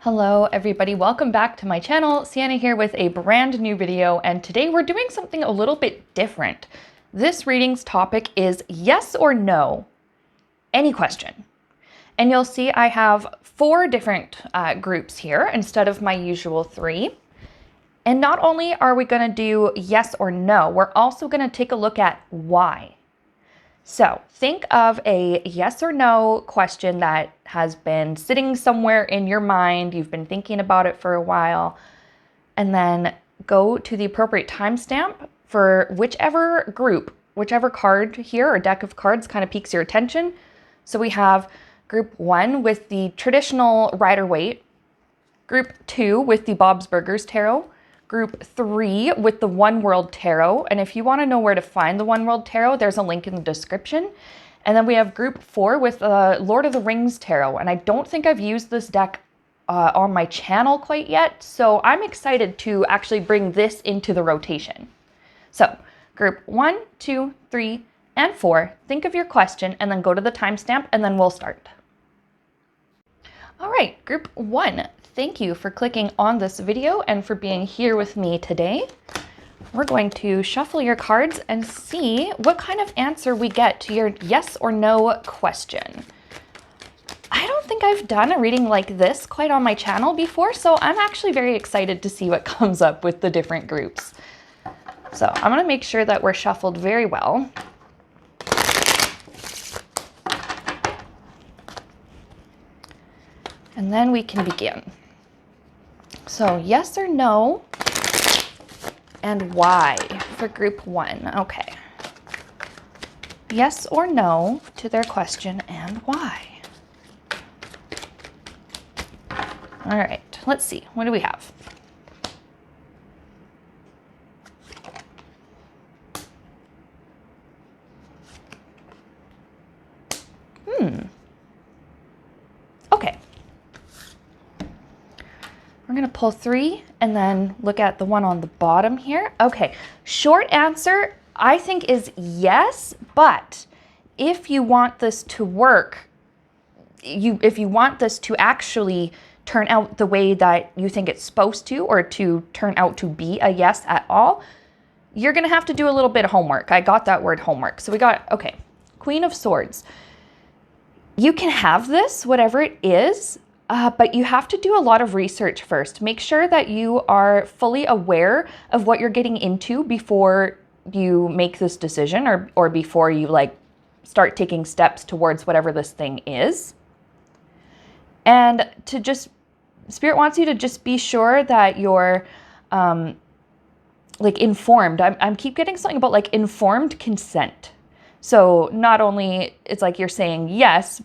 Hello everybody, welcome back to my channel. Sienna here with a brand new video, and today we're doing something a little bit different. This reading's topic is yes or no, any question. And you'll see I have 4 different groups here instead of my usual 3. And not only are we gonna do yes or no, we're also gonna take a look at why. So think of a yes or no question that has been sitting somewhere in your mind. You've been thinking about it for a while, and then go to the appropriate timestamp for whichever group, whichever card here or deck of cards kind of piques your attention. So we have group 1 with the traditional Rider-Waite, group 2 with the Bob's Burgers Tarot, group 3 with the One World Tarot. And if you want to know where to find the One World Tarot, there's a link in the description. And then we have group 4 with Lord of the Rings Tarot. And I don't think I've used this deck on my channel quite yet. So I'm excited to actually bring this into the rotation. So group 1, 2, 3, and 4, think of your question and then go to the timestamp and then we'll start. All right, group 1. Thank you for clicking on this video and for being here with me today. We're going to shuffle your cards and see what kind of answer we get to your yes or no question. I don't think I've done a reading like this quite on my channel before, so I'm actually very excited to see what comes up with the different groups. So I'm going to make sure that we're shuffled very well. And then we can begin. So yes or no, and why for group 1. Okay. Yes or no to their question and why. All right, let's see. What do we have? Okay. We're going to pull 3 and then look at the one on the bottom here. Okay, short answer I think is yes, but if you want this to work, if you want this to actually turn out the way that you think it's supposed to, or to turn out to be a yes at all, you're going to have to do a little bit of homework. I got that word homework. So we got, okay, Queen of Swords. You can have this, whatever it is, but you have to do a lot of research first. Make sure that you are fully aware of what you're getting into before you make this decision, or before you start taking steps towards whatever this thing is. And to just, Spirit wants you to just be sure that you're informed. I'm keep getting something about informed consent. So not only it's like you're saying yes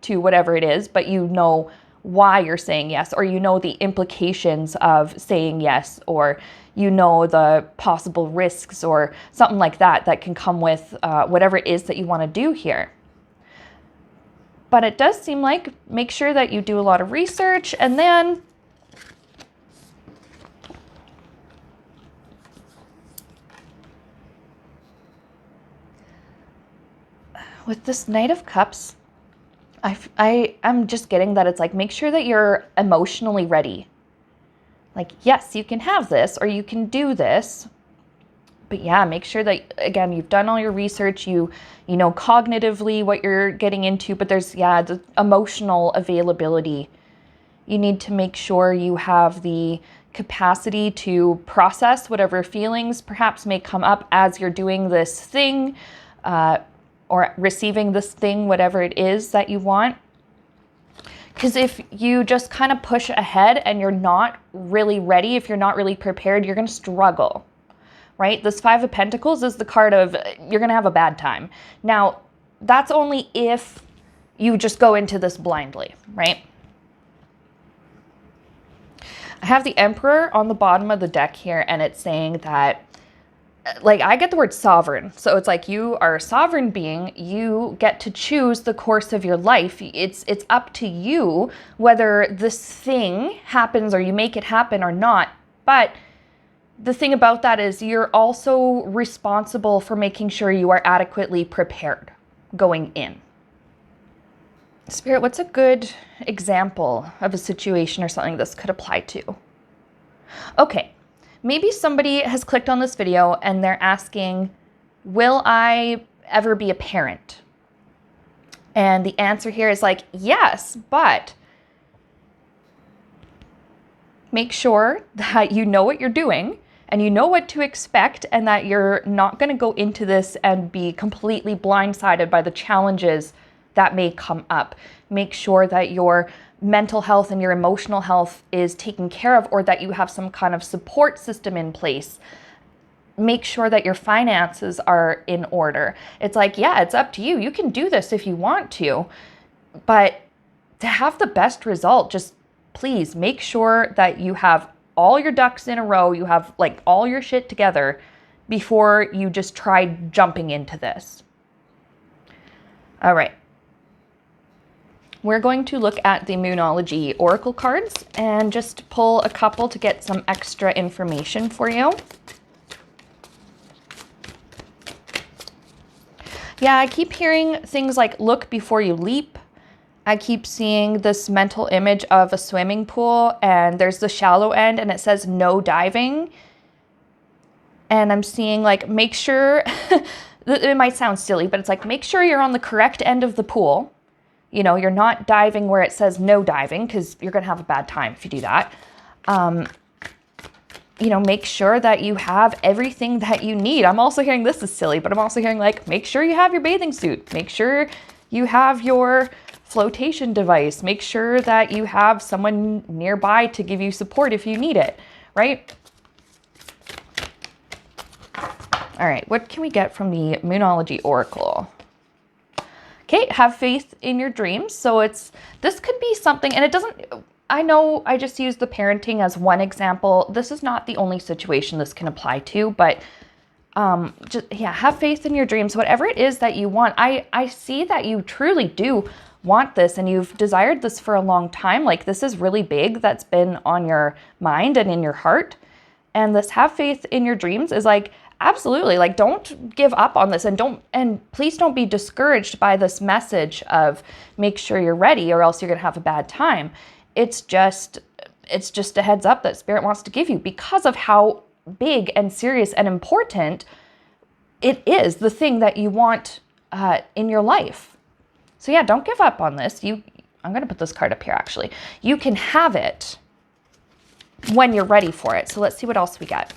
to whatever it is, but you know why you're saying yes, or you know the implications of saying yes, or you know the possible risks or something like that that can come with whatever it is that you want to do here. But it does seem like, make sure that you do a lot of research, and then with this Knight of Cups, I'm just getting that it's like, make sure that you're emotionally ready. Like, yes, you can have this, or you can do this. But yeah, make sure that, again, you've done all your research, you know cognitively what you're getting into, but there's, yeah, the emotional availability. You need to make sure you have the capacity to process whatever feelings perhaps may come up as you're doing this thing, or receiving this thing, whatever it is that you want. Because if you just kind of push ahead and you're not really ready, if you're not really prepared, you're going to struggle, right? This 5 of Pentacles is the card of you're going to have a bad time. Now, that's only if you just go into this blindly, right? I have the Emperor on the bottom of the deck here, and it's saying that, I get the word sovereign. So it's like you are a sovereign being. You get to choose the course of your life. It's up to you whether this thing happens or you make it happen or not. But the thing about that is you're also responsible for making sure you are adequately prepared going in. Spirit, what's a good example of a situation or something this could apply to? Okay, maybe somebody has clicked on this video and they're asking, will I ever be a parent? And the answer here is like, yes, but make sure that you know what you're doing and you know what to expect, and that you're not going to go into this and be completely blindsided by the challenges that may come up. Make sure that your mental health and your emotional health is taken care of, or that you have some kind of support system in place. Make sure that your finances are in order. It's like, yeah, it's up to you. You can do this if you want to, but to have the best result, just please make sure that you have all your ducks in a row, you have like all your shit together before you just try jumping into this. All right. We're going to look at the Moonology Oracle cards and just pull a couple to get some extra information for you. Yeah, I keep hearing things like look before you leap. I keep seeing this mental image of a swimming pool and there's the shallow end and it says no diving. And I'm seeing like, make sure, it might sound silly, but it's like, make sure you're on the correct end of the pool. You know, you're not diving where it says no diving, because you're going to have a bad time if you do that. You know, make sure that you have everything that you need. I'm also hearing, this is silly, but I'm also hearing like, make sure you have your bathing suit. Make sure you have your flotation device. Make sure that you have someone nearby to give you support if you need it, right? All right, what can we get from the Moonology Oracle? Okay, have faith in your dreams. So this could be something, and it doesn't, I know I just used the parenting as one example. This is not the only situation this can apply to, but have faith in your dreams. Whatever it is that you want, I see that you truly do want this and you've desired this for a long time. Like, this is really big that's been on your mind and in your heart. And this have faith in your dreams is like, absolutely, like, don't give up on this, and please don't be discouraged by this message of make sure you're ready or else you're gonna have a bad time. It's just a heads up that Spirit wants to give you because of how big and serious and important it is, the thing that you want in your life. So yeah, don't give up on this. I'm gonna put this card up here actually. You can have it when you're ready for it. So let's see what else we get.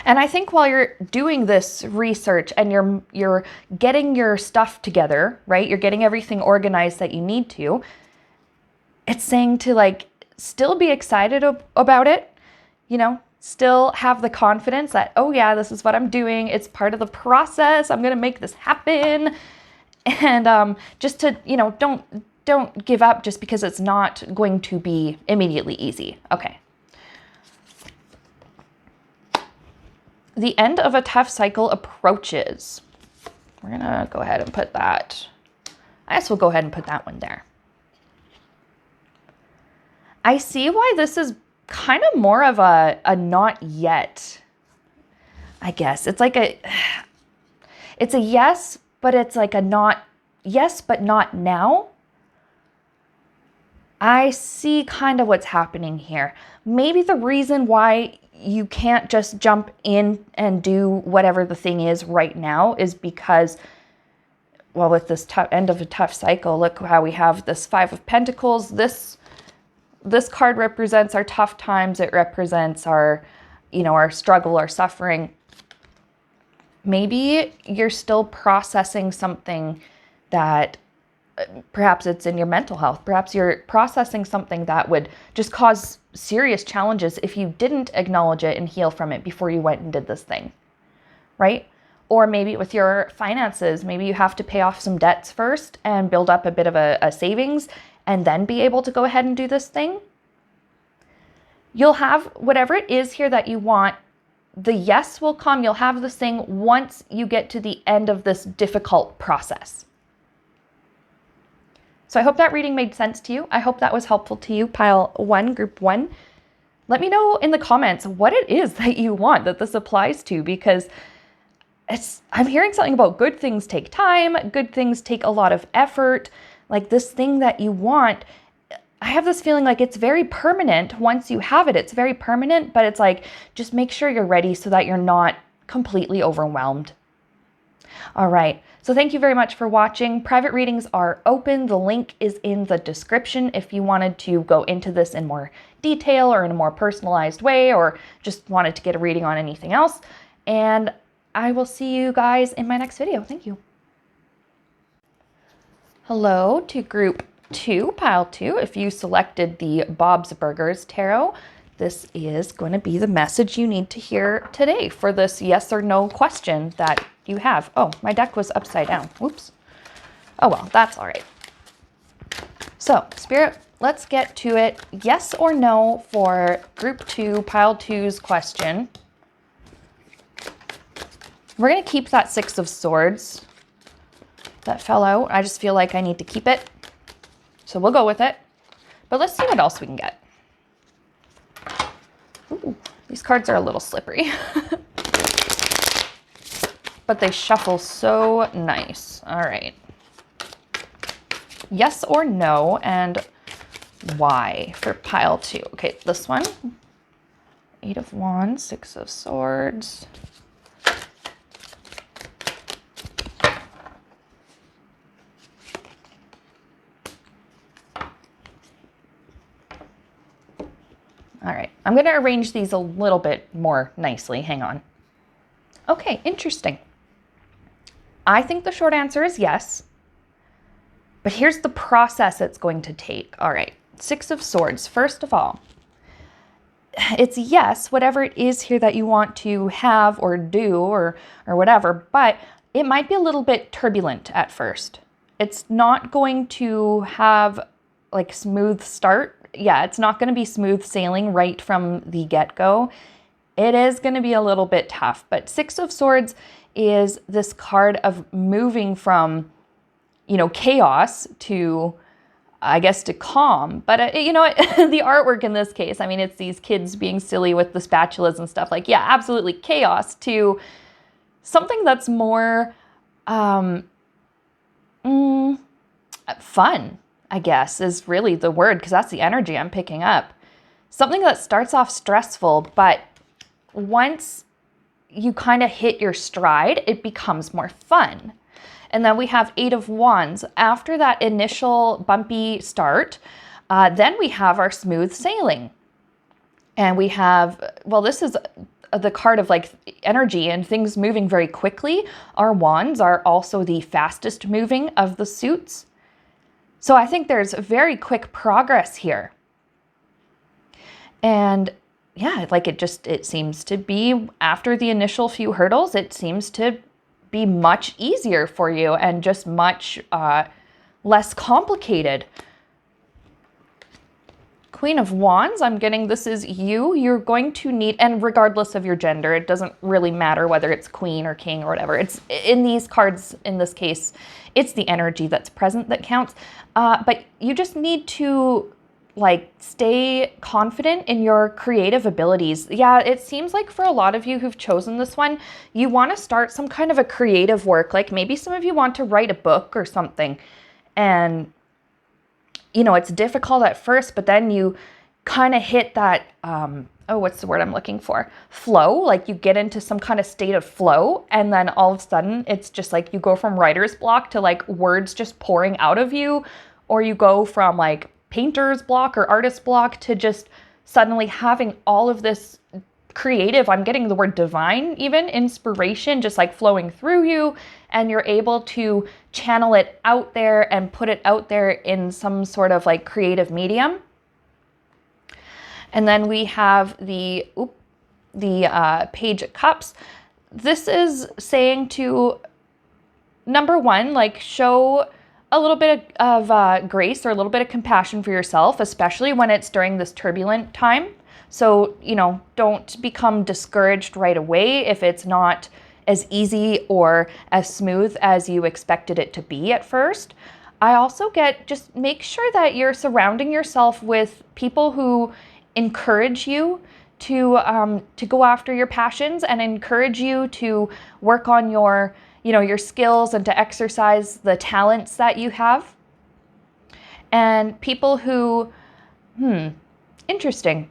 And I think while you're doing this research and you're getting your stuff together, right? You're getting everything organized that you need to. It's saying to like still be excited about it, you know, still have the confidence that, oh yeah, this is what I'm doing. It's part of the process. I'm going to make this happen. And just to, you know, don't give up just because it's not going to be immediately easy. Okay. The end of a tough cycle approaches. We're going to go ahead and put that. I guess we'll go ahead and put that one there. I see why this is kind of more of a not yet, I guess. It's like it's a yes, but it's like a not yes, but not now. I see kind of what's happening here. Maybe the reason why you can't just jump in and do whatever the thing is right now is because, well, with this end of a tough cycle, look how we have this Five of Pentacles. This card represents our tough times. It represents our, you know, our struggle, our suffering. Maybe you're still processing something that perhaps it's in your mental health. Perhaps you're processing something that would just cause serious challenges if you didn't acknowledge it and heal from it before you went and did this thing, right? Or maybe with your finances, maybe you have to pay off some debts first and build up a bit of a savings and then be able to go ahead and do this thing. You'll have whatever it is here that you want. The yes will come. You'll have this thing once you get to the end of this difficult process. So I hope that reading made sense to you. I hope that was helpful to you, pile 1, group 1. Let me know in the comments what it is that you want that this applies to, because I'm hearing something about good things take time, good things take a lot of effort. Like this thing that you want, I have this feeling like it's very permanent. Once you have it, it's very permanent, but it's like, just make sure you're ready so that you're not completely overwhelmed. All right, so thank you very much for watching. Private readings are open. The link is in the description if you wanted to go into this in more detail or in a more personalized way, or just wanted to get a reading on anything else. And I will see you guys in my next video. Thank you. Hello to group 2, pile 2. If you selected the Bob's Burgers Tarot, this is going to be the message you need to hear today for this yes or no question that you have. Oh, my deck was upside down. Whoops. Oh well, that's all right. So, Spirit, let's get to it. Yes or no for group 2, pile 2's question. We're going to keep that 6 of Swords that fell out. I just feel like I need to keep it. So we'll go with it. But let's see what else we can get. Ooh, these cards are a little slippery. But they shuffle so nice. All right. Yes or no, and why for pile 2? Okay, this one. 8 of Wands, 6 of Swords. All right, I'm going to arrange these a little bit more nicely. Hang on. Okay, interesting. I think the short answer is yes, but here's the process it's going to take. All right, 6 of Swords. First of all, it's yes, whatever it is here that you want to have or do or whatever, but it might be a little bit turbulent at first. It's not going to have like smooth start. Yeah, it's not going to be smooth sailing right from the get-go. It is going to be a little bit tough, but 6 of Swords is this card of moving from, you know, chaos to, I guess, to calm. But, you know, the artwork in this case, I mean, it's these kids being silly with the spatulas and stuff. Like, yeah, absolutely chaos to something that's more fun, I guess, is really the word, because that's the energy I'm picking up. Something that starts off stressful, but once you kind of hit your stride, it becomes more fun. And then we have 8 of Wands. After that initial bumpy start, then we have our smooth sailing. And we have, well, this is the card of like energy and things moving very quickly. Our Wands are also the fastest moving of the suits. So I think there's very quick progress here. And yeah, like it seems to be, after the initial few hurdles, it seems to be much easier for you and just much less complicated. Queen of Wands, I'm getting this is you. You're going to need, and regardless of your gender, it doesn't really matter whether it's queen or king or whatever. It's in these cards, in this case, it's the energy that's present that counts. But you just need to like stay confident in your creative abilities. Yeah, it seems like for a lot of you who've chosen this one, you want to start some kind of a creative work. Like maybe some of you want to write a book or something, and you know, it's difficult at first, but then you kind of hit that, oh, what's the word I'm looking for? Flow, like you get into some kind of state of flow, and then all of a sudden it's just like you go from writer's block to like words just pouring out of you, or you go from like painter's block or artist block to just suddenly having all of this creative, I'm getting the word divine even, inspiration just like flowing through you, and you're able to channel it out there and put it out there in some sort of like creative medium. And then we have the Page of Cups. This is saying to, number one, like show a little bit of grace or a little bit of compassion for yourself, especially when it's during this turbulent time. So, you know, don't become discouraged right away if it's not as easy or as smooth as you expected it to be at first. I also get, just make sure that you're surrounding yourself with people who encourage you to go after your passions and encourage you to work on your, your skills and to exercise the talents that you have. And people who, interesting.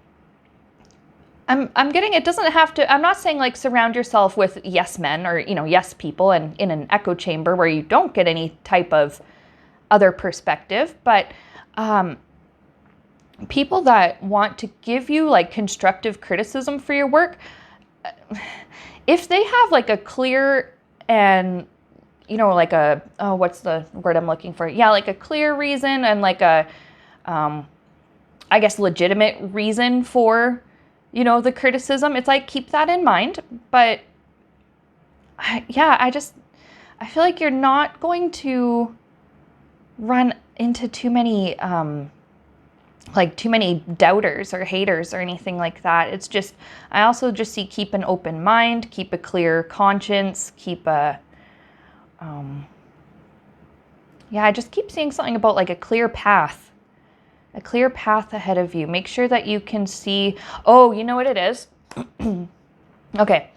I'm getting, it doesn't have to, I'm not saying like surround yourself with yes men or, yes people and in an echo chamber where you don't get any type of other perspective, but people that want to give you like constructive criticism for your work, if they have like a clear and, like a, what's the word I'm looking for? Yeah, like a clear reason and like a, I guess, legitimate reason for, the criticism, it's like, keep that in mind. But yeah, I feel like you're not going to run into too many, too many doubters or haters or anything like that. It's just, I also just see keep an open mind, keep a clear conscience, keep a, I just keep seeing something about like a clear path ahead of you. Make sure that you can see, you know what it is? Okay.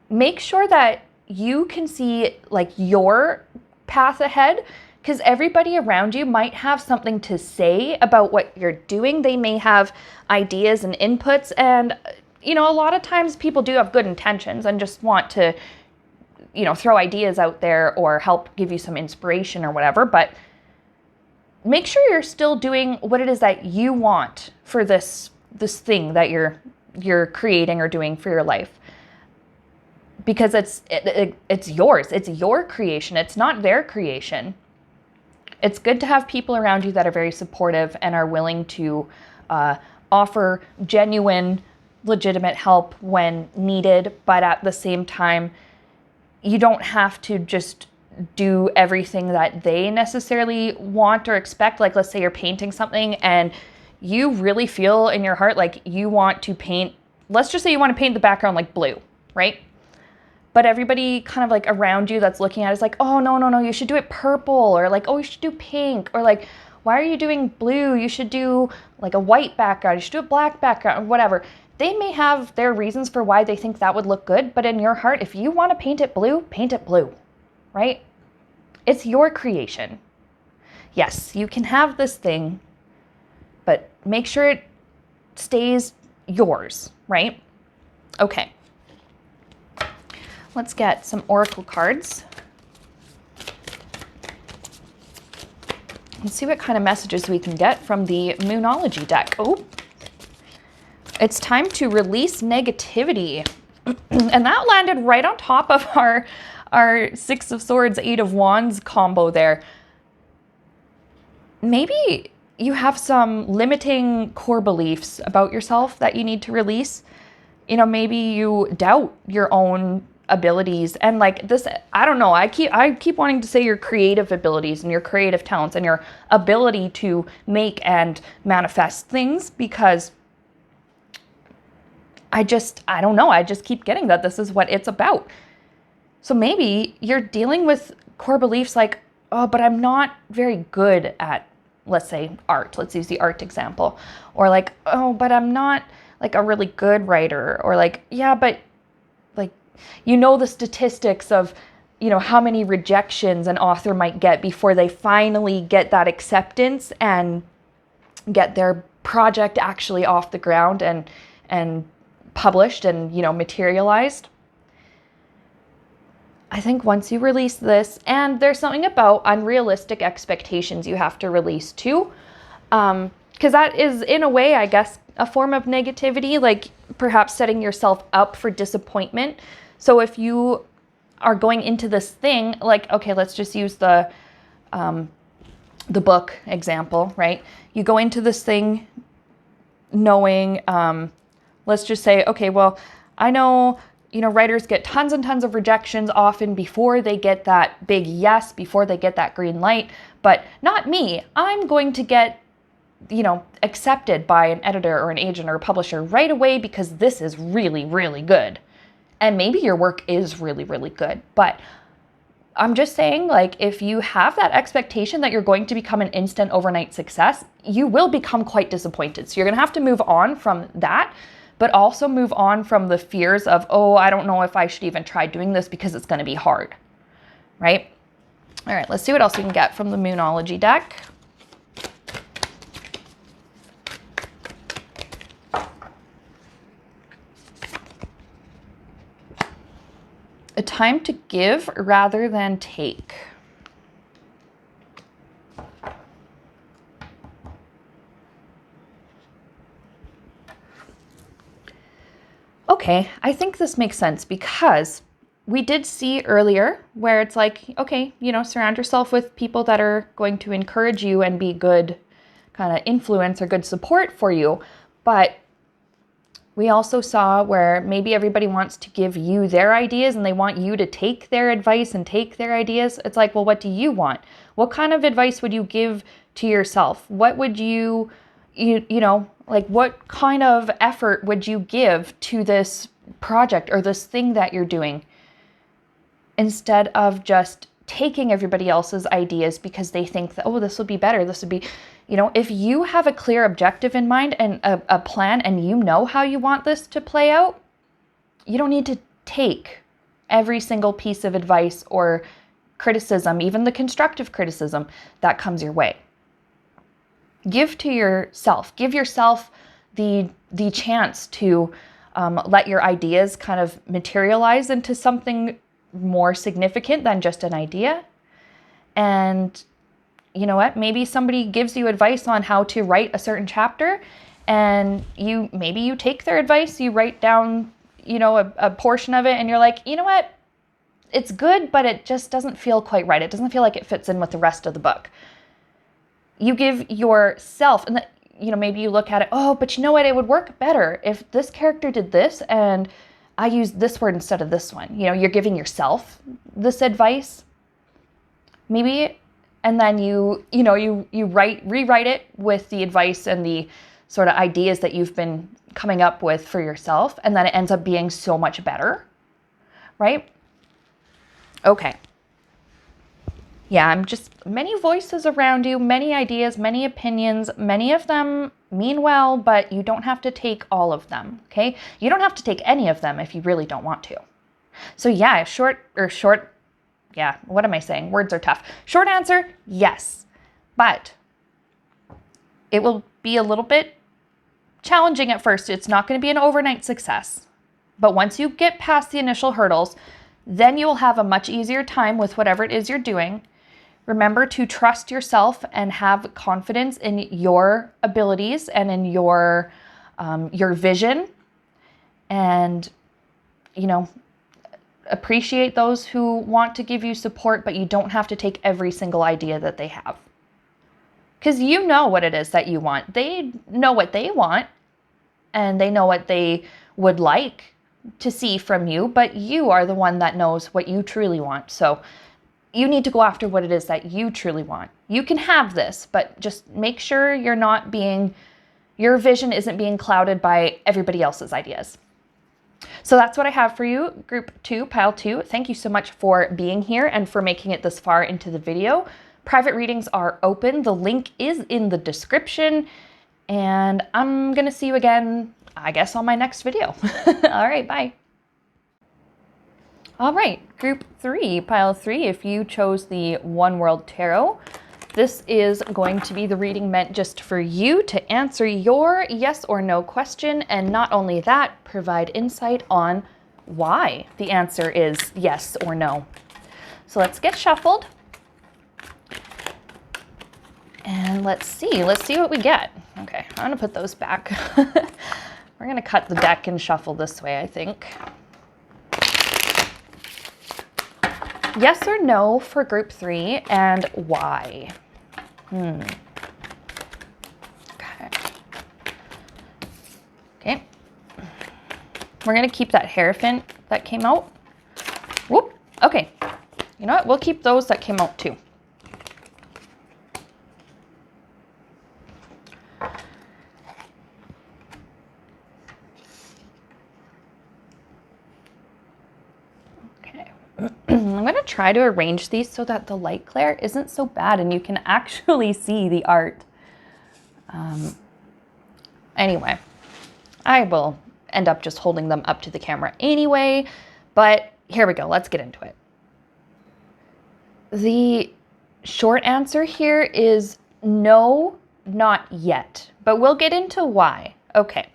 Make sure that you can see like your path ahead, because everybody around you might have something to say about what you're doing. They may have ideas and inputs, and, a lot of times people do have good intentions and just want to, throw ideas out there or help give you some inspiration or whatever, but make sure you're still doing what it is that you want for this thing that you're creating or doing for your life, because it's yours. It's your creation. It's not their creation. It's good to have people around you that are very supportive and are willing to offer genuine, legitimate help when needed, but at the same time, you don't have to just do everything that they necessarily want or expect. Like, let's say you're painting something and you really feel in your heart like you want to paint, let's just say you want to paint the background like blue, right? But everybody kind of like around you that's looking at it is like, oh, no, you should do it purple, or like, oh, you should do pink, or like, why are you doing blue? You should do like a white background, you should do a black background, or whatever. They may have their reasons for why they think that would look good, but in your heart, if you want to paint it blue, right? It's your creation. Yes, you can have this thing, but make sure it stays yours, right? Okay. Let's get some oracle cards. Let's see what kind of messages we can get from the Moonology deck. Oh, it's time to release negativity. And that landed right on top of our Six of Swords, Eight of Wands combo there. Maybe you have some limiting core beliefs about yourself that you need to release. Maybe you doubt your own abilities and like this, I don't know, I keep wanting to say your creative abilities and your creative talents and your ability to make and manifest things, because I don't know, I just keep getting that this is what it's about. So maybe you're dealing with core beliefs like, oh, but I'm not very good at, let's say, art. Let's use the art example. Or like, oh, but I'm not like a really good writer. Or like, yeah, but like, the statistics of, how many rejections an author might get before they finally get that acceptance and get their project actually off the ground and published and, materialized. I think once you release this, and there's something about unrealistic expectations you have to release too, because that is, in a way, I guess, a form of negativity, like perhaps setting yourself up for disappointment. So if you are going into this thing, like, okay, let's just use the book example, right? You go into this thing knowing, let's just say, okay, well, I know, writers get tons and tons of rejections often before they get that big yes, before they get that green light, but not me. I'm going to get, accepted by an editor or an agent or a publisher right away because this is really, really good. And maybe your work is really, really good, but I'm just saying, like, if you have that expectation that you're going to become an instant overnight success, you will become quite disappointed. So you're going to have to move on from that. but also move on from the fears of, oh, I don't know if I should even try doing this because it's going to be hard, right? All right, let's see what else we can get from the Moonology deck. A time to give rather than take. Okay, I think this makes sense because we did see earlier where it's like, okay, you know, surround yourself with people that are going to encourage you and be good kind of influence or good support for you. But we also saw where maybe everybody wants to give you their ideas and they want you to take their advice and take their ideas. It's like, well, what do you want? What kind of advice would you give to yourself? What would you know, like what kind of effort would you give to this project or this thing that you're doing instead of just taking everybody else's ideas because they think that, oh, this will be better. This would be, you know, if you have a clear objective in mind and a plan and you know how you want this to play out, you don't need to take every single piece of advice or criticism, even the constructive criticism that comes your way. Give to yourself. Give yourself the chance to let your ideas kind of materialize into something more significant than just an idea. And you know what? Maybe somebody gives you advice on how to write a certain chapter, and maybe you take their advice, you write down, you know, a portion of it, and you're like, you know what? It's good, but it just doesn't feel quite right. It doesn't feel like it fits in with the rest of the book. You give yourself, and you know, maybe you look at it, oh, but you know what? It would work better if this character did this and I used this word instead of this one. You know, you're giving yourself this advice. Maybe, and then you rewrite it with the advice and the sort of ideas that you've been coming up with for yourself, and then it ends up being so much better, right? Okay. Yeah, many voices around you, many ideas, many opinions, many of them mean well, but you don't have to take all of them, okay? You don't have to take any of them if you really don't want to. So yeah, yeah, what am I saying? Words are tough. Short answer, yes. But it will be a little bit challenging at first. It's not going to be an overnight success. But once you get past the initial hurdles, then you will have a much easier time with whatever it is you're doing. Remember to trust yourself and have confidence in your abilities and in your vision, and, you know, appreciate those who want to give you support, but you don't have to take every single idea that they have. Because you know what it is that you want. They know what they want, and they know what they would like to see from you, but you are the one that knows what you truly want. So you need to go after what it is that you truly want. You can have this, but just make sure your vision isn't being clouded by everybody else's ideas. So that's what I have for you, Group 2, Pile 2. Thank you so much for being here and for making it this far into the video. Private readings are open. The link is in the description, and I'm gonna see you again, I guess, on my next video. All right, bye. All right, Group 3, Pile 3, if you chose the One World Tarot, this is going to be the reading meant just for you to answer your yes or no question, and not only that, provide insight on why the answer is yes or no. So let's get shuffled. And let's see what we get. Okay, I'm gonna put those back. We're gonna cut the deck and shuffle this way, I think. Yes or no for Group 3, and why? Okay. Okay. We're gonna keep that Hierophant that came out. Whoop. Okay. You know what? We'll keep those that came out too. I'm going to try to arrange these so that the light glare isn't so bad and you can actually see the art. Anyway, I will end up just holding them up to the camera anyway. But here we go. Let's get into it. The short answer here is no, not yet. But we'll get into why. Okay.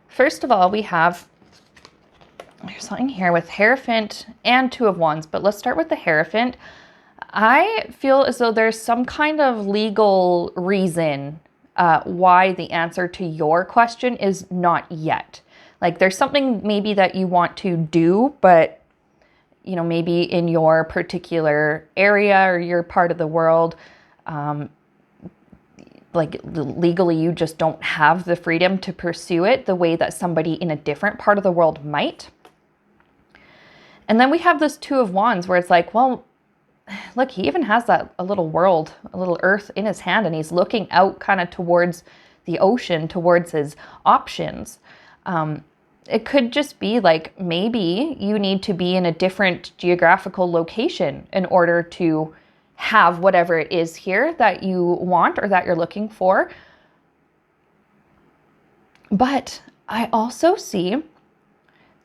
First of all, we have there's something here with Hierophant and Two of Wands, but let's start with the Hierophant. I feel as though there's some kind of legal reason why the answer to your question is not yet. Like there's something maybe that you want to do, but you know, maybe in your particular area or your part of the world, like legally you just don't have the freedom to pursue it the way that somebody in a different part of the world might. And then we have this Two of Wands where it's like, well, look, he even has that a little world, a little earth in his hand, and he's looking out kind of towards the ocean, towards his options. It could just be like maybe you need to be in a different geographical location in order to have whatever it is here that you want or that you're looking for. But I also see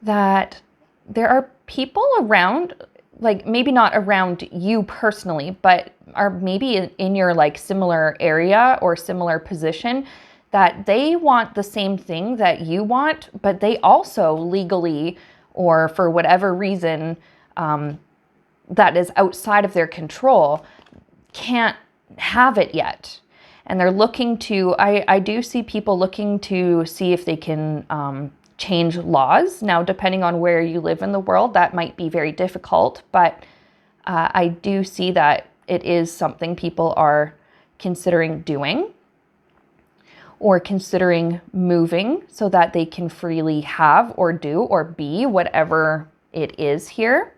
that there are people around, like maybe not around you personally, but are maybe in your like similar area or similar position, that they want the same thing that you want, but they also legally or for whatever reason that is outside of their control can't have it yet. And they're looking to, I do see people looking to see if they can change laws. Now, depending on where you live in the world, that might be very difficult, but I do see that it is something people are considering doing or considering moving so that they can freely have or do or be whatever it is here,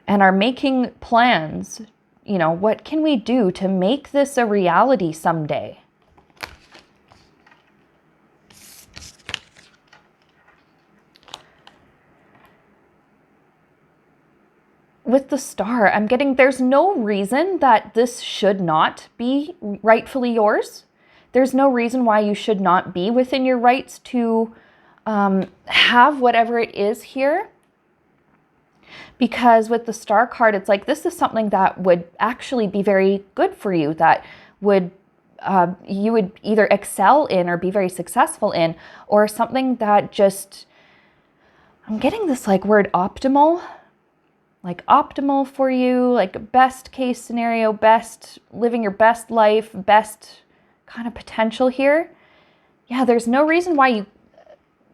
and are making plans. You know, what can we do to make this a reality someday? With the Star, I'm getting there's no reason that this should not be rightfully yours. There's no reason why you should not be within your rights to have whatever it is here. Because with the Star card, it's like this is something that would actually be very good for you, that would you would either excel in or be very successful in, or something that just, I'm getting this like word optimal. Like optimal for you, like best case scenario, best, living your best life, best kind of potential here. Yeah, there's no reason why you,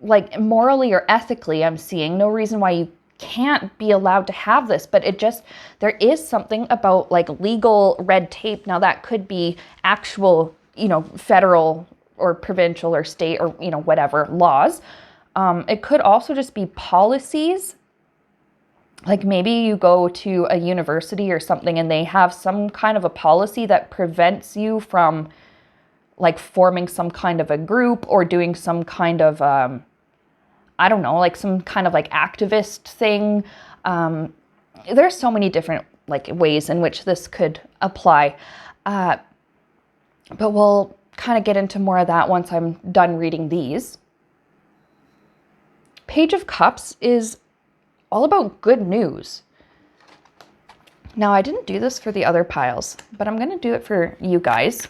like morally or ethically, I'm seeing no reason why you can't be allowed to have this, but it just, there is something about like legal red tape. Now that could be actual, you know, federal or provincial or state or, you know, whatever laws. It could also just be policies. Like maybe you go to a university or something and they have some kind of a policy that prevents you from like forming some kind of a group or doing some kind of, I don't know, like some kind of like activist thing. There's so many different like ways in which this could apply. But we'll kind of get into more of that once I'm done reading these. Page of Cups is all about good news. Now, I didn't do this for the other piles, but I'm going to do it for you guys.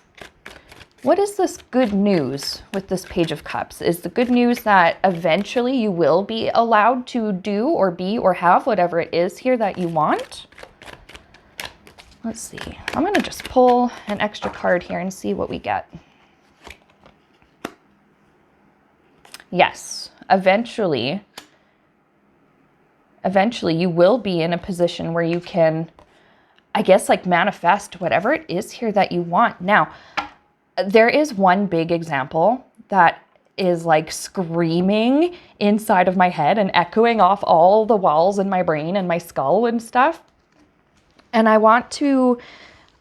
What is this good news with this Page of Cups? Is the good news that eventually you will be allowed to do or be or have whatever it is here that you want? Let's see. I'm going to just pull an extra card here and see what we get. Yes, eventually you will be in a position where you can, I guess, like manifest whatever it is here that you want. Now, there is one big example that is like screaming inside of my head and echoing off all the walls in my brain and my skull and stuff. And I want to,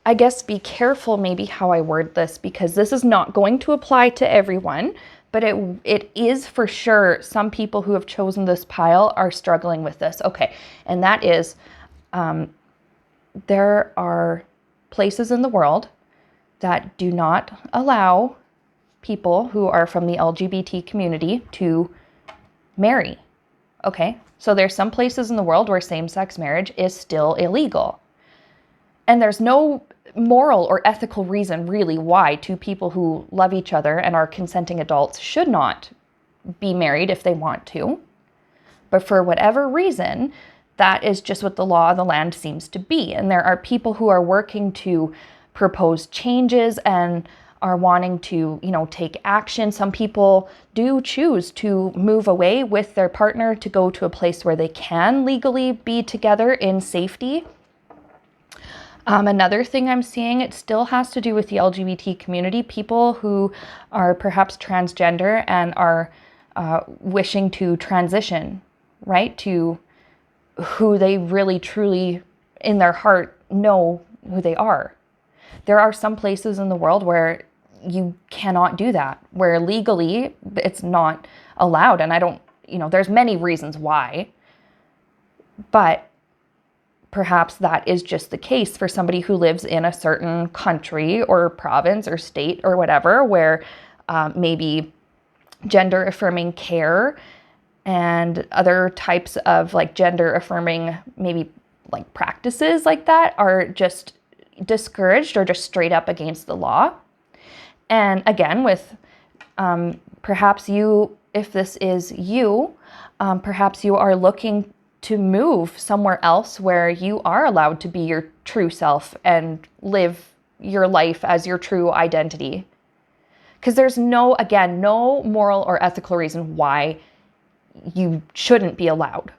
I guess, be careful maybe how I word this, because this is not going to apply to everyone. But it is for sure some people who have chosen this pile are struggling with this. Okay, and that is there are places in the world that do not allow people who are from the LGBT community to marry. Okay, so there's some places in the world where same-sex marriage is still illegal. And there's no moral or ethical reason really why two people who love each other and are consenting adults should not be married if they want to. But for whatever reason, that is just what the law of the land seems to be. And there are people who are working to propose changes and are wanting to, take action. Some people do choose to move away with their partner to go to a place where they can legally be together in safety. Another thing I'm seeing, it still has to do with the LGBT community, people who are perhaps transgender and are wishing to transition, right, to who they really truly in their heart know who they are. There are some places in the world where you cannot do that, where legally it's not allowed. And I don't, there's many reasons why, but perhaps that is just the case for somebody who lives in a certain country or province or state or whatever, where maybe gender affirming care and other types of like gender affirming maybe like practices like that are just discouraged or just straight up against the law. And again, with perhaps you, if this is you, perhaps you are looking to move somewhere else where you are allowed to be your true self and live your life as your true identity. Because there's no moral or ethical reason why you shouldn't be allowed.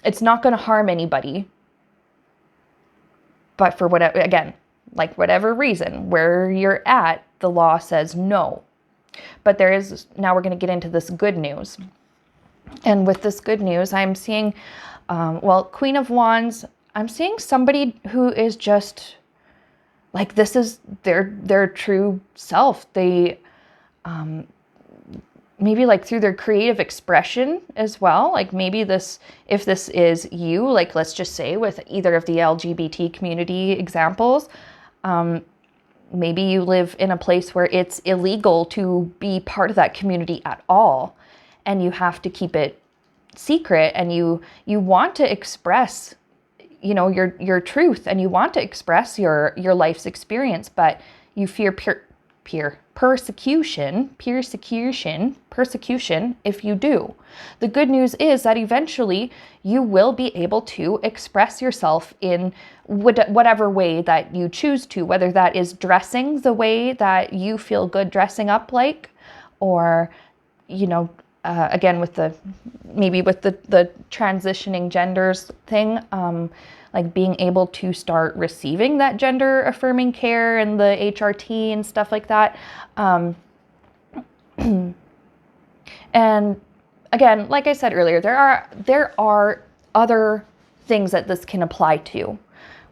It's not going to harm anybody. But for whatever reason, where you're at, the law says no. But now we're going to get into this good news. And with this good news, I'm seeing, Queen of Wands, I'm seeing somebody who is just like, this is their true self. They, maybe like through their creative expression as well. Like maybe if this is you, like let's just say with either of the LGBT community examples, maybe you live in a place where it's illegal to be part of that community at all, and you have to keep it secret, and you want to express, your truth, and you want to express your life's experience, but you fear persecution if you do. The good news is that eventually you will be able to express yourself in whatever way that you choose to, whether that is dressing the way that you feel good dressing up like, or, again, with the transitioning genders thing, like being able to start receiving that gender affirming care and the HRT and stuff like that. And again, like I said earlier, there are other things that this can apply to,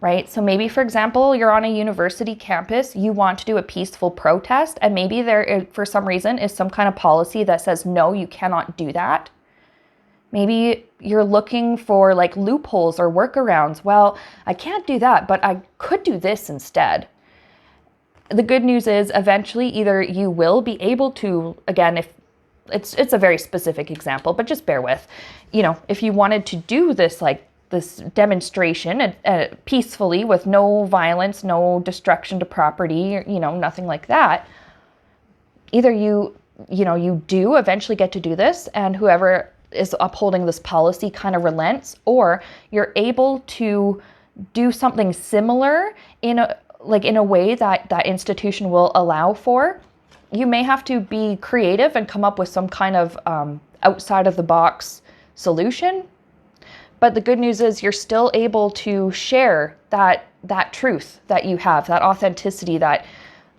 right? So maybe, for example, you're on a university campus, you want to do a peaceful protest, and maybe there, for some reason, is some kind of policy that says, no, you cannot do that. Maybe you're looking for like loopholes or workarounds. Well, I can't do that, but I could do this instead. The good news is eventually either you will be able to, again, if it's a very specific example, but just bear with, if you wanted to do this, like this demonstration peacefully with no violence, no destruction to property, nothing like that, either you do eventually get to do this, and whoever is upholding this policy kind of relents, or you're able to do something similar in a way that that institution will allow for. You may have to be creative and come up with some kind of outside of the box solution. But the good news is you're still able to share that truth that you have, that authenticity, that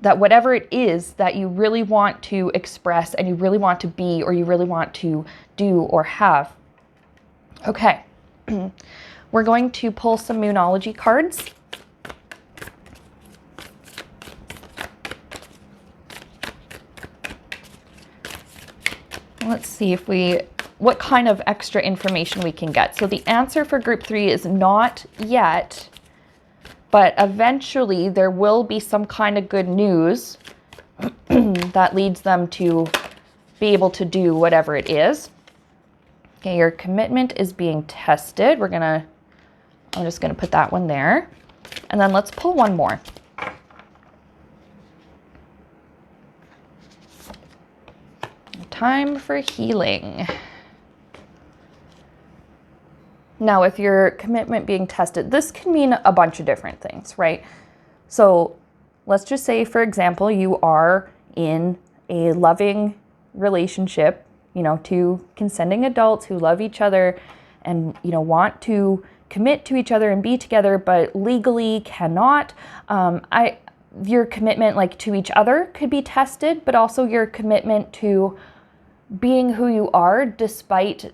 whatever it is that you really want to express and you really want to be, or you really want to do or have. Okay, we're going to pull some Moonology cards. Let's see what kind of extra information we can get. So the answer for group 3 is not yet, but eventually there will be some kind of good news. that leads them to be able to do whatever it is. Okay, your commitment is being tested. I'm just gonna put that one there. And then let's pull one more. Time for healing. Now, with your commitment being tested, this can mean a bunch of different things, right? So let's just say, for example, you are in a loving relationship, two consenting adults who love each other and, want to commit to each other and be together, but legally cannot. Your commitment like to each other could be tested, but also your commitment to being who you are despite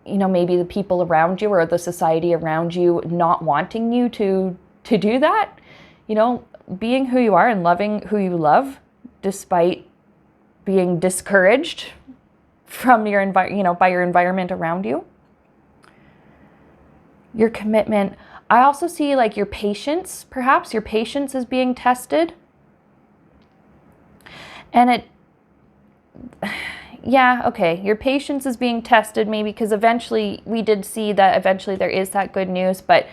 maybe the people around you or the society around you not wanting you to do that. Being who you are and loving who you love despite being discouraged from your by your environment around you. Your commitment. I also see like your patience, perhaps your patience is being tested. And your patience is being tested maybe because eventually we did see that eventually there is that good news, but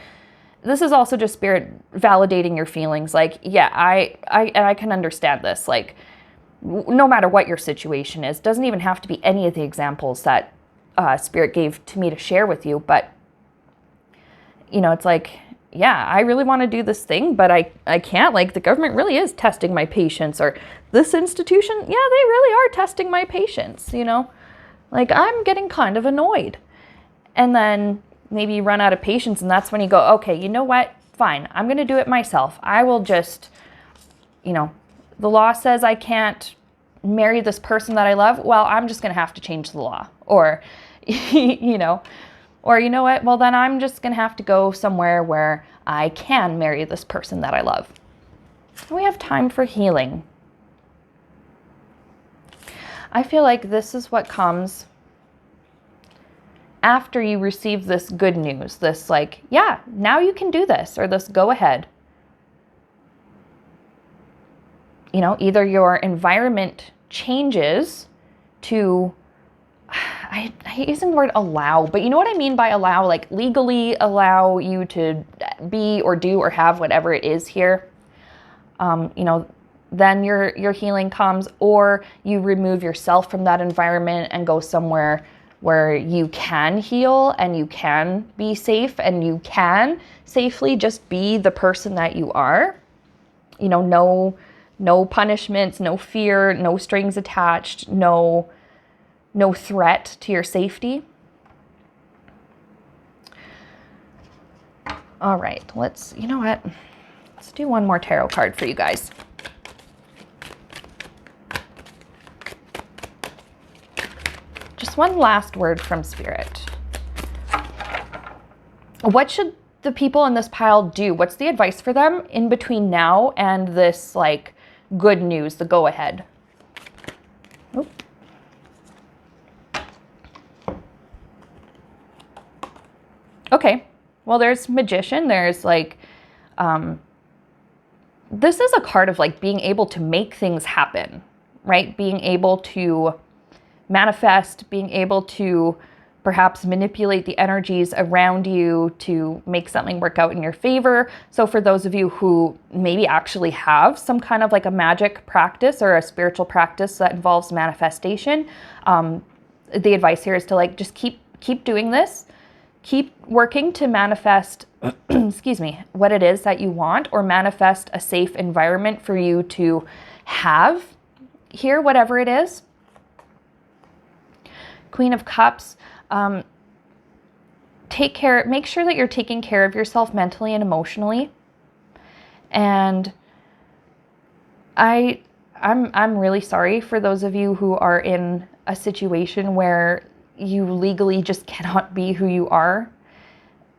this is also just Spirit validating your feelings. Like, yeah, I can understand this. Like, no matter what your situation is, doesn't even have to be any of the examples that Spirit gave to me to share with you, but it's like, yeah, I really want to do this thing, but I can't. Like, the government really is testing my patience, or this institution, yeah, they really are testing my patience, Like, I'm getting kind of annoyed. And then maybe you run out of patience, and that's when you go, okay, you know what? Fine, I'm going to do it myself. I will just, the law says I can't marry this person that I love. Well, I'm just going to have to change the law. Or, or you know what? Well, then I'm just going to have to go somewhere where I can marry this person that I love. And we have time for healing. I feel like this is what comes after you receive this good news, this like, yeah, now you can do this, or this go ahead. Either your environment changes to, I use the word allow, but you know what I mean by allow, like legally allow you to be or do or have whatever it is here. Then your healing comes, or you remove yourself from that environment and go somewhere where you can heal and you can be safe and you can safely just be the person that you are. No punishments, no fear, no strings attached, no threat to your safety. All right, let's do one more tarot card for you guys. Just one last word from Spirit. What should the people in this pile do? What's the advice for them in between now and this like good news, the go ahead? Oop. Okay, well, there's Magician. There's like, this is a card of like being able to make things happen, right? Being able to manifest, being able to perhaps manipulate the energies around you to make something work out in your favor. So for those of you who maybe actually have some kind of like a magic practice or a spiritual practice that involves manifestation, the advice here is to like just keep doing this. Keep working to manifest, what it is that you want, or manifest a safe environment for you to have here, whatever it is. Queen of Cups, make sure that you're taking care of yourself mentally and emotionally. And I'm really sorry for those of you who are in a situation where you legally just cannot be who you are,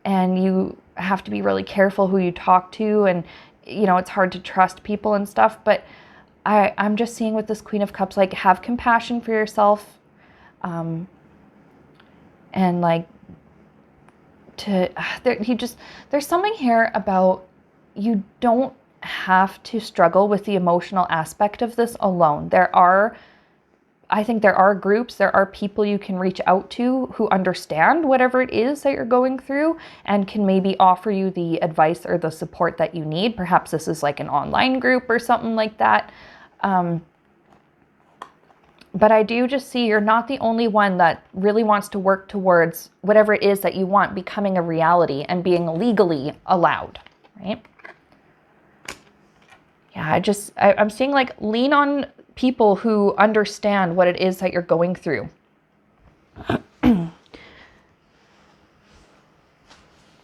and you have to be really careful who you talk to, and it's hard to trust people and stuff. But I'm just seeing with this Queen of Cups, like, have compassion for yourself, and like there's something here about you don't have to struggle with the emotional aspect of this alone. I think there are groups, there are people you can reach out to who understand whatever it is that you're going through and can maybe offer you the advice or the support that you need. Perhaps this is like an online group or something like that. But I do just see you're not the only one that really wants to work towards whatever it is that you want becoming a reality and being legally allowed, right? Yeah, I'm seeing like lean on people who understand what it is that you're going through.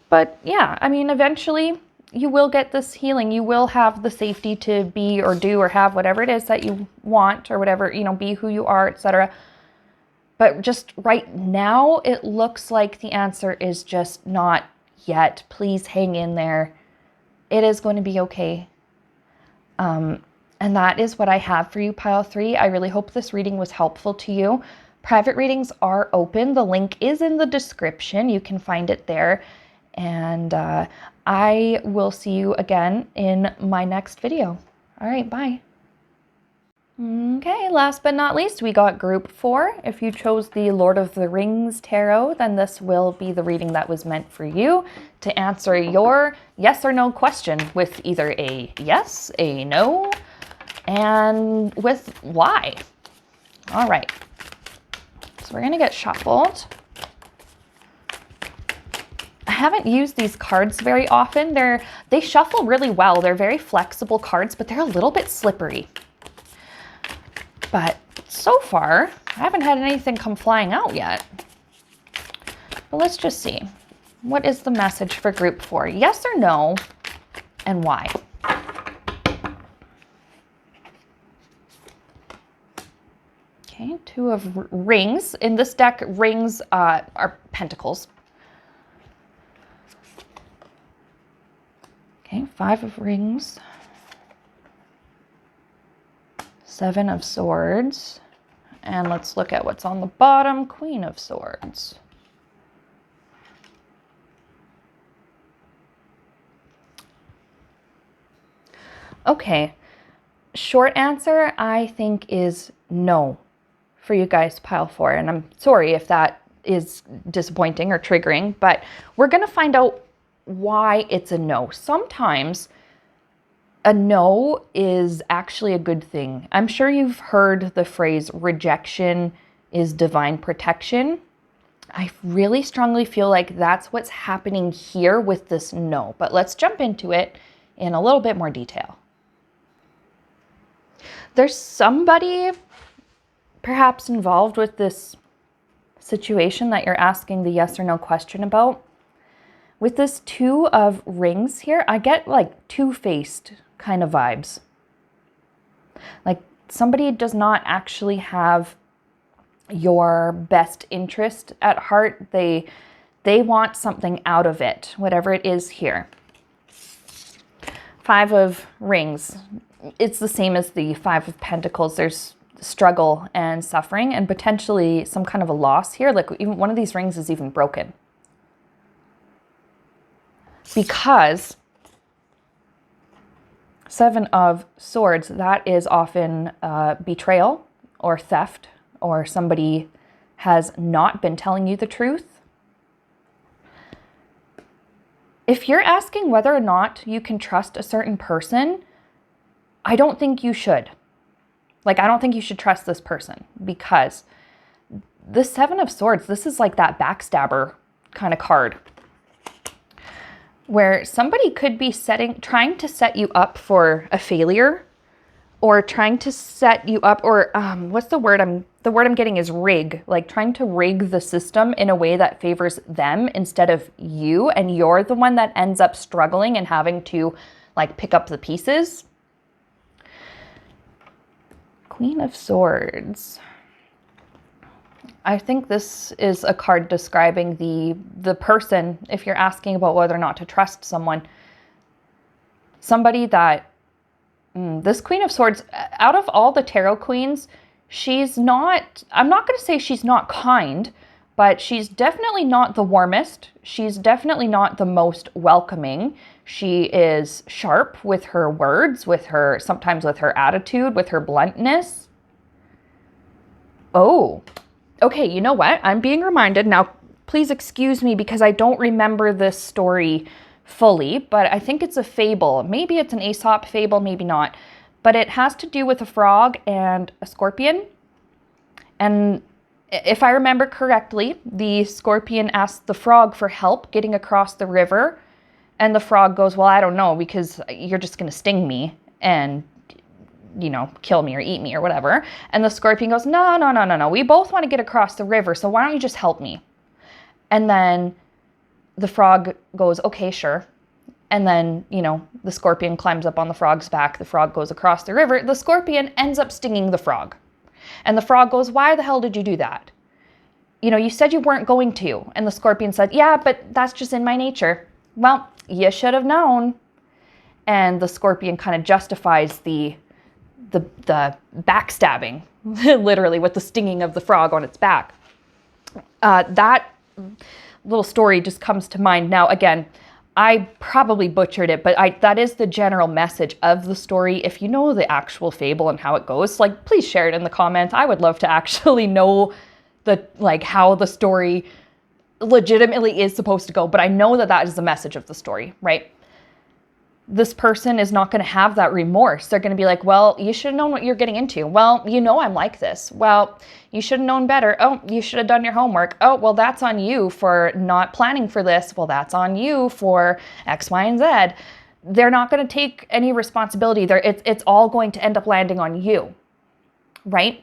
But yeah, I mean, eventually you will get this healing. You will have the safety to be or do or have whatever it is that you want or whatever, you know, be who you are, etc. But just right now, it looks like the answer is just not yet. Please hang in there. It is going to be okay. And that is what I have for you, pile 3. I really hope this reading was helpful to you. Private readings are open. The link is in the description. You can find it there. And I will see you again in my next video. All right, bye. Okay, last but not least, we got group 4. If you chose the Lord of the Rings Tarot, then this will be the reading that was meant for you to answer your yes or no question with either a yes, a no, and with why. All right, so we're gonna get shuffled. I haven't used these cards very often. They shuffle really well. They're very flexible cards, but they're a little bit slippery. But so far, I haven't had anything come flying out yet. But let's just see. What is the message for group 4? Yes or no, and why? Okay, 2 of rings. In this deck, rings are pentacles. Okay, 5 of rings. 7 of swords. And let's look at what's on the bottom. Queen of swords. Okay, short answer I think is no for you guys, pile 4. And I'm sorry if that is disappointing or triggering, but we're going to find out why it's a no. Sometimes a no is actually a good thing. I'm sure you've heard the phrase rejection is divine protection. I really strongly feel like that's what's happening here with this no, but let's jump into it in a little bit more detail. There's somebody perhaps involved with this situation that you're asking the yes or no question about. With this 2 of rings here, I get like two-faced kind of vibes. Like somebody does not actually have your best interest at heart. They want something out of it, whatever it is here. 5 of rings. It's the same as the 5 of pentacles. There's struggle and suffering and potentially some kind of a loss here. Like even one of these rings is even broken. Because 7 of swords, that is often betrayal or theft, or somebody has not been telling you the truth. If you're asking whether or not you can trust a certain person, I don't think you should. Like, I don't think you should trust this person, because the 7 of swords, this is like that backstabber kind of card, where somebody could be trying to set you up for a failure, or trying to set you up, or what's the word I'm getting is rig, like trying to rig the system in a way that favors them instead of you, and you're the one that ends up struggling and having to like pick up the pieces. Queen of Swords. I think this is a card describing the person, if you're asking about whether or not to trust someone. Somebody that, this Queen of Swords, out of all the tarot queens, she's not, I'm not going to say she's not kind, but she's definitely not the warmest. She's definitely not the most welcoming. She is sharp with her words, sometimes with her attitude, with her bluntness. Oh, okay, you know what? I'm being reminded now. Please excuse me because I don't remember this story fully, but I think it's a fable. Maybe it's an Aesop fable, maybe not. But it has to do with a frog and a scorpion. And if I remember correctly, the scorpion asked the frog for help getting across the river. And the frog goes, well, I don't know, because you're just going to sting me and, you know, kill me or eat me or whatever. And the scorpion goes, no. We both want to get across the river, so why don't you just help me? And then the frog goes, okay, sure. And then, you know, the scorpion climbs up on the frog's back. The frog goes across the river. The scorpion ends up stinging the frog. And the frog goes, why the hell did you do that? You know, you said you weren't going to. And the scorpion said, yeah, but that's just in my nature. Well, you should have known. And the scorpion kind of justifies the backstabbing, literally, with the stinging of the frog on its back. That little story just comes to mind. Now, again, I probably butchered it, but that is the general message of the story. If you know the actual fable and how it goes, like, please share it in the comments. I would love to actually know how the story legitimately is supposed to go, but I know that is the message of the story, right? This person is not going to have that remorse. They're going to be like, well, you should have known what you're getting into. Well, you know I'm like this. Well, you should have known better. Oh, you should have done your homework. Oh, well, that's on you for not planning for this. Well, that's on you for X, Y, and Z. They're not going to take any responsibility. It's all going to end up landing on you, right?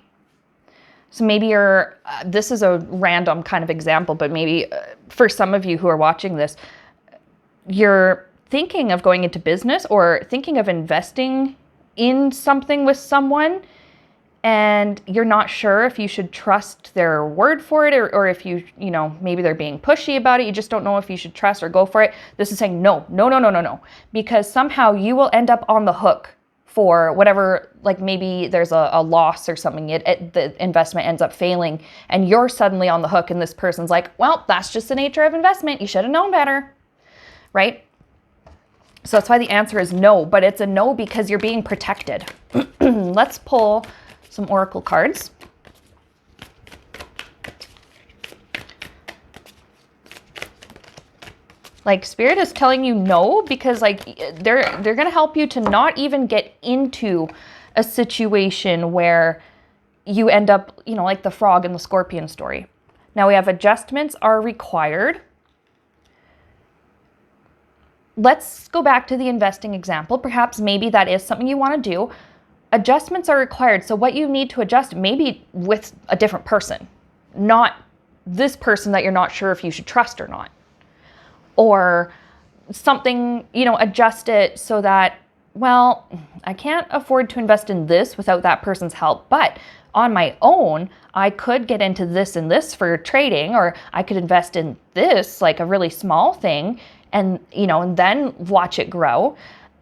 So maybe this is a random kind of example, but maybe for some of you who are watching this, you're thinking of going into business or thinking of investing in something with someone, and you're not sure if you should trust their word for it, or if you know, maybe they're being pushy about it. You just don't know if you should trust or go for it. This is saying no, because somehow you will end up on the hook for whatever, like maybe there's a loss or something, the investment ends up failing, and you're suddenly on the hook, and this person's like, well, that's just the nature of investment. You should have known better, right? So that's why the answer is no, but it's a no because you're being protected. Let's pull some oracle cards. Like, Spirit is telling you no because, like, they're going to help you to not even get into a situation where you end up, you know, like the frog and the scorpion story. Now we have adjustments are required. Let's go back to the investing example. Perhaps maybe that is something you want to do. Adjustments are required. So what you need to adjust, maybe with a different person, not this person that you're not sure if you should trust or not. Or something, you know, adjust it so that, well, I can't afford to invest in this without that person's help, but on my own, I could get into this and this for trading, or I could invest in this, like a really small thing, and, you know, and then watch it grow.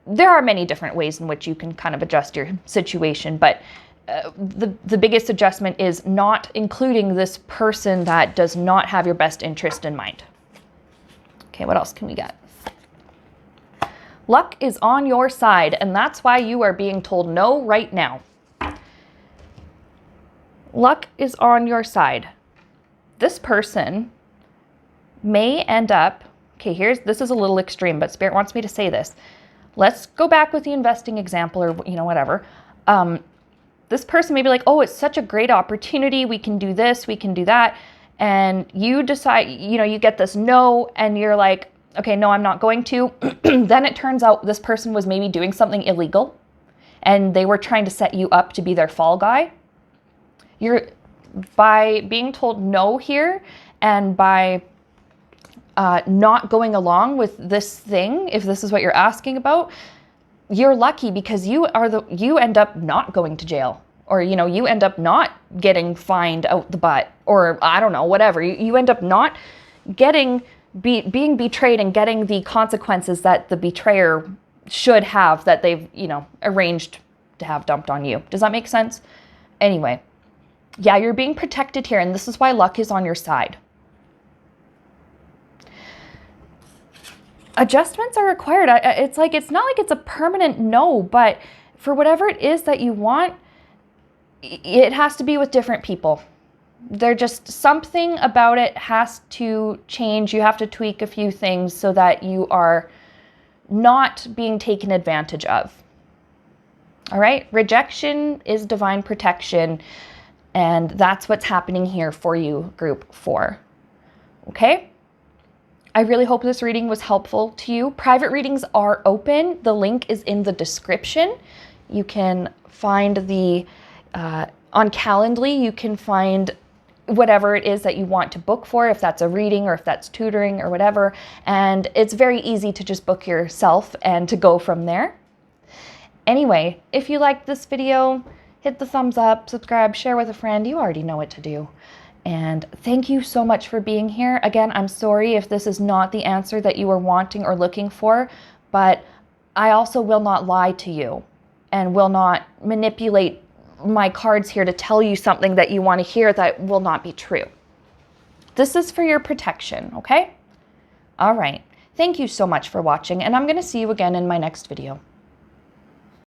There are many different ways in which you can kind of adjust your situation, but the biggest adjustment is not including this person that does not have your best interest in mind. Okay, what else can we get? Luck is on your side, and that's why you are being told no right now. Luck is on your side. This person may end up, okay, this is a little extreme, but Spirit wants me to say this. Let's go back with the investing example, or, you know, whatever. This person may be like, oh, it's such a great opportunity. We can do this, we can do that. And you decide, you know, you get this no, and you're like, okay, no, I'm not going to. Then it turns out this person was maybe doing something illegal, and they were trying to set you up to be their fall guy. By being told no here, and by not going along with this thing, if this is what you're asking about, you're lucky because you end up not going to jail, or, you know, you end up not getting fined out the butt, or I don't know, whatever. You end up not being betrayed and getting the consequences that the betrayer should have, that they've, you know, arranged to have dumped on you. Does that make sense? Anyway, yeah, you're being protected here, and this is why luck is on your side. adjustments are required. It's like, it's not like it's a permanent no, but for whatever it is that you want, it has to be with different people. They're just, something about it has to change. You have to tweak a few things so that you are not being taken advantage of. All right, rejection is divine protection, and that's what's happening here for you, group 4. Okay? I really hope this reading was helpful to you. Private readings are open. The link is in the description. You can find the, on Calendly, you can find whatever it is that you want to book for, if that's a reading or if that's tutoring or whatever. And it's very easy to just book yourself and to go from there. Anyway, if you liked this video, hit the thumbs up, subscribe, share with a friend. You already know what to do. And thank you so much for being here. Again, I'm sorry if this is not the answer that you were wanting or looking for, but I also will not lie to you and will not manipulate my cards here to tell you something that you want to hear that will not be true. This is for your protection, okay? All right. Thank you so much for watching, and I'm going to see you again in my next video.